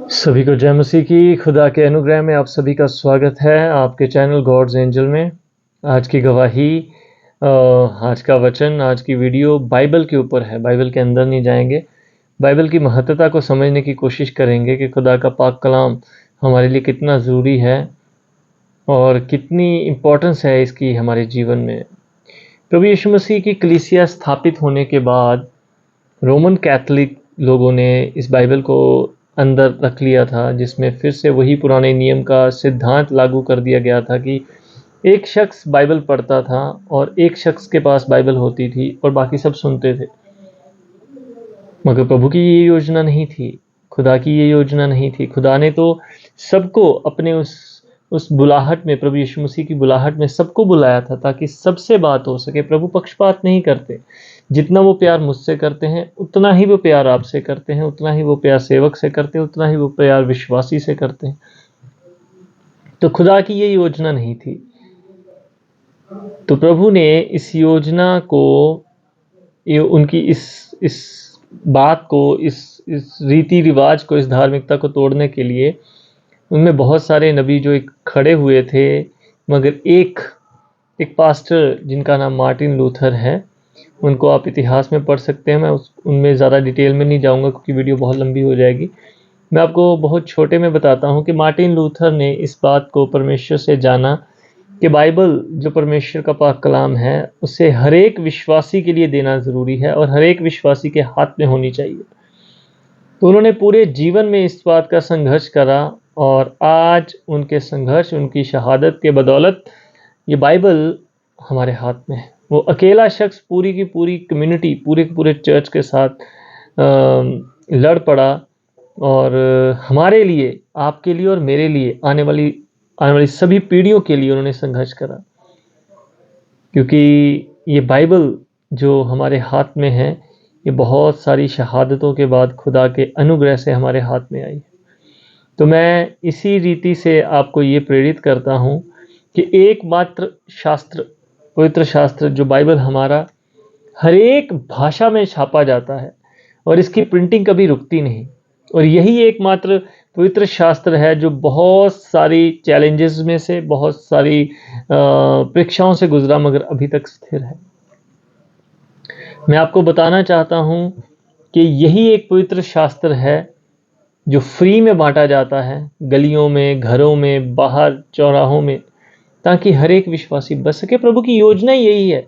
सभी को जय मसीह की। खुदा के अनुग्रह में आप सभी का स्वागत है आपके चैनल गॉड्स एंजल में। आज की गवाही, आज का वचन, आज की वीडियो बाइबल के ऊपर है। बाइबल के अंदर नहीं जाएंगे, बाइबल की महत्ता को समझने की कोशिश करेंगे कि खुदा का पाक कलाम हमारे लिए कितना ज़रूरी है और कितनी इम्पोर्टेंस है इसकी हमारे जीवन में। प्रभु यीशु मसीह की कलीसिया स्थापित होने के बाद रोमन कैथोलिक लोगों ने इस बाइबल को अंदर रख लिया था, जिसमें फिर से वही पुराने नियम का सिद्धांत लागू कर दिया गया था कि एक शख्स बाइबल पढ़ता था और एक शख्स के पास बाइबल होती थी और बाकी सब सुनते थे। मगर प्रभु की ये योजना नहीं थी, खुदा की ये योजना नहीं थी। खुदा ने तो सबको अपने उस बुलाहट में, प्रभु यीशु मसीह की बुलाहट में सबको बुलाया था ताकि सबसे बात हो सके। प्रभु पक्षपात नहीं करते। जितना वो प्यार मुझसे करते हैं उतना ही वो प्यार आपसे करते हैं, उतना ही वो प्यार सेवक से करते हैं, उतना ही वो प्यार विश्वासी से करते हैं। तो खुदा की ये योजना नहीं थी। तो प्रभु ने इस योजना को, उनकी इस बात को, इस रीति रिवाज को, इस धार्मिकता को तोड़ने के लिए उनमें बहुत सारे नबी जो एक खड़े हुए थे, मगर एक पास्टर जिनका नाम मार्टिन लूथर है, उनको आप इतिहास में पढ़ सकते हैं। मैं उनमें ज़्यादा डिटेल में नहीं जाऊंगा क्योंकि वीडियो बहुत लंबी हो जाएगी। मैं आपको बहुत छोटे में बताता हूं कि मार्टिन लूथर ने इस बात को परमेश्वर से जाना कि बाइबल जो परमेश्वर का पाक कलाम है उसे हर एक विश्वासी के लिए देना ज़रूरी है और हर एक विश्वासी के हाथ में होनी चाहिए। तो उन्होंने पूरे जीवन में इस बात का संघर्ष करा और आज उनके संघर्ष, उनकी शहादत के बदौलत ये बाइबल हमारे हाथ में है। वो अकेला शख्स पूरी की पूरी कम्युनिटी, पूरे के पूरे चर्च के साथ लड़ पड़ा और हमारे लिए, आपके लिए और मेरे लिए, आने वाली सभी पीढ़ियों के लिए उन्होंने संघर्ष करा। क्योंकि ये बाइबल जो हमारे हाथ में है, ये बहुत सारी शहादतों के बाद खुदा के अनुग्रह से हमारे हाथ में आई है। तो मैं इसी रीति से आपको ये प्रेरित करता हूँ कि एकमात्र शास्त्र, पवित्र शास्त्र जो बाइबल हमारा, हर एक भाषा में छापा जाता है और इसकी प्रिंटिंग कभी रुकती नहीं। और यही एकमात्र पवित्र शास्त्र है जो बहुत सारी चैलेंजेस में से, बहुत सारी परीक्षाओं से गुजरा मगर अभी तक स्थिर है। मैं आपको बताना चाहता हूं कि यही एक पवित्र शास्त्र है जो फ्री में बांटा जाता है, गलियों में, घरों में, बाहर चौराहों में, ताकि हर एक विश्वासी बच सके। प्रभु की योजना यही है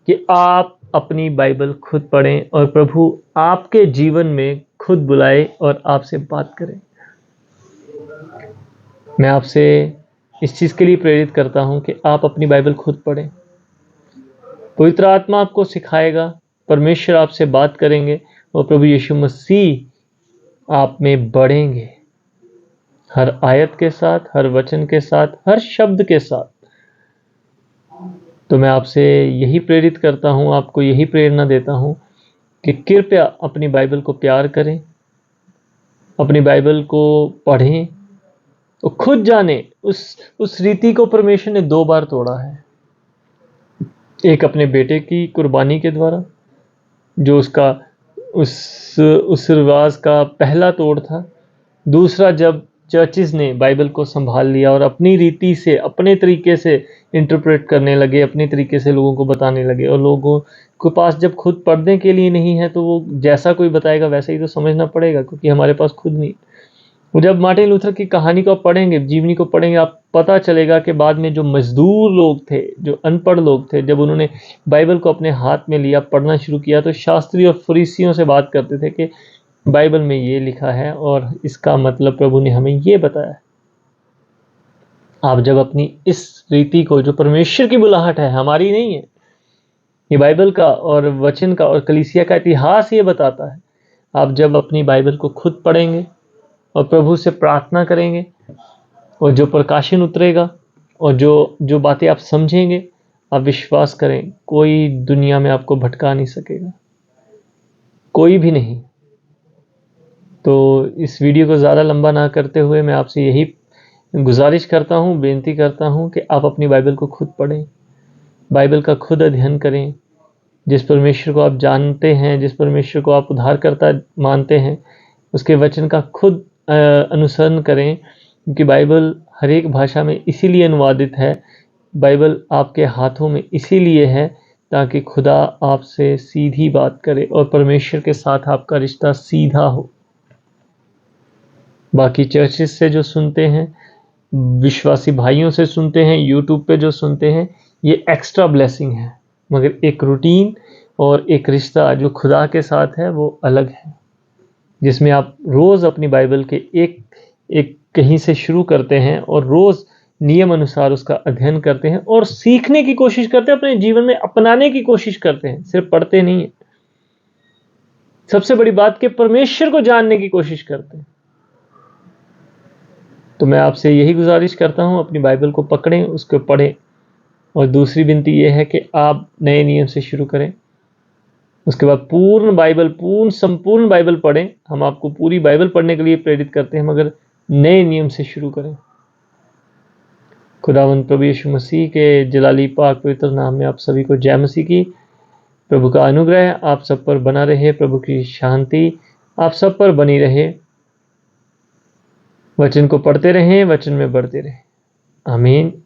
कि आप अपनी बाइबल खुद पढ़ें और प्रभु आपके जीवन में खुद बुलाए और आपसे बात करें। मैं आपसे इस चीज़ के लिए प्रेरित करता हूं कि आप अपनी बाइबल खुद पढ़ें। पवित्र आत्मा आपको सिखाएगा, परमेश्वर आपसे बात करेंगे और प्रभु यीशु मसीह आप में बढ़ेंगे, हर आयत के साथ, हर वचन के साथ, हर शब्द के साथ। तो मैं आपसे यही प्रेरित करता हूं, आपको यही प्रेरणा देता हूं कि कृपया अपनी बाइबल को प्यार करें, अपनी बाइबल को पढ़ें और खुद जाने उस रीति को परमेश्वर ने 2 बार तोड़ा है। एक अपने बेटे की कुर्बानी के द्वारा, जो उसका उस रिवाज का पहला तोड़ था। दूसरा, जब चर्चिस ने बाइबल को संभाल लिया और अपनी रीति से, अपने तरीके से इंटरप्रेट करने लगे, अपने तरीके से लोगों को बताने लगे। और लोगों के पास जब खुद पढ़ने के लिए नहीं है तो वो जैसा कोई बताएगा वैसा ही तो समझना पड़ेगा, क्योंकि हमारे पास खुद नहीं। जब मार्टिन लूथर की कहानी को आप पढ़ेंगे, जीवनी को पढ़ेंगे, आप पता चलेगा कि बाद में जो मजदूर लोग थे, जो अनपढ़ लोग थे, जब उन्होंने बाइबल को अपने हाथ में लिया, पढ़ना शुरू किया, तो शास्त्री और फरीसियों से बात करते थे कि बाइबल में ये लिखा है और इसका मतलब प्रभु ने हमें ये बताया। आप जब अपनी इस रीति को, जो परमेश्वर की बुलाहट है, हमारी नहीं है, ये बाइबल का और वचन का और कलीसिया का इतिहास ये बताता है, आप जब अपनी बाइबल को खुद पढ़ेंगे और प्रभु से प्रार्थना करेंगे और जो प्रकाशन उतरेगा और जो बातें आप समझेंगे, आप विश्वास करें, कोई दुनिया में आपको भटका नहीं सकेगा, कोई भी नहीं। तो इस वीडियो को ज़्यादा लंबा ना करते हुए मैं आपसे यही गुजारिश करता हूँ, बेनती करता हूँ कि आप अपनी बाइबल को खुद पढ़ें, बाइबल का खुद अध्ययन करें, जिस परमेश्वर को आप जानते हैं, जिस परमेश्वर को आप उद्धारकर्ता मानते हैं, उसके वचन का खुद अनुसरण करें, क्योंकि बाइबल हर एक भाषा में इसीलिए अनुवादित है, बाइबल आपके हाथों में इसीलिए है ताकि खुदा आपसे सीधी बात करे और परमेश्वर के साथ आपका रिश्ता सीधा हो। बाकी चर्चेस से जो सुनते हैं, विश्वासी भाइयों से सुनते हैं, यूट्यूब पे जो सुनते हैं, ये एक्स्ट्रा ब्लेसिंग है, मगर एक रूटीन और एक रिश्ता जो खुदा के साथ है वो अलग है, जिसमें आप रोज़ अपनी बाइबल के एक एक कहीं से शुरू करते हैं और रोज़ नियम अनुसार उसका अध्ययन करते हैं और सीखने की कोशिश करते हैं, अपने जीवन में अपनाने की कोशिश करते हैं, सिर्फ पढ़ते नहीं हैं। सबसे बड़ी बात कि परमेश्वर को जानने की कोशिश करते हैं। तो मैं आपसे यही गुजारिश करता हूं, अपनी बाइबल को पकड़ें, उसको पढ़ें, और दूसरी विनती यह है कि आप नए नियम से शुरू करें, उसके बाद पूर्ण बाइबल, संपूर्ण बाइबल पढ़ें। हम आपको पूरी बाइबल पढ़ने के लिए प्रेरित करते हैं, मगर नए नियम से शुरू करें। खुदावंद प्रभु यीशु मसीह के जलाली पाक पवित्र नाम में आप सभी को जय मसीह की। प्रभु का अनुग्रह आप सब पर बना रहे, प्रभु की शांति आप सब पर बनी रहे। वचन को पढ़ते रहें, वचन में बढ़ते रहें। आमीन।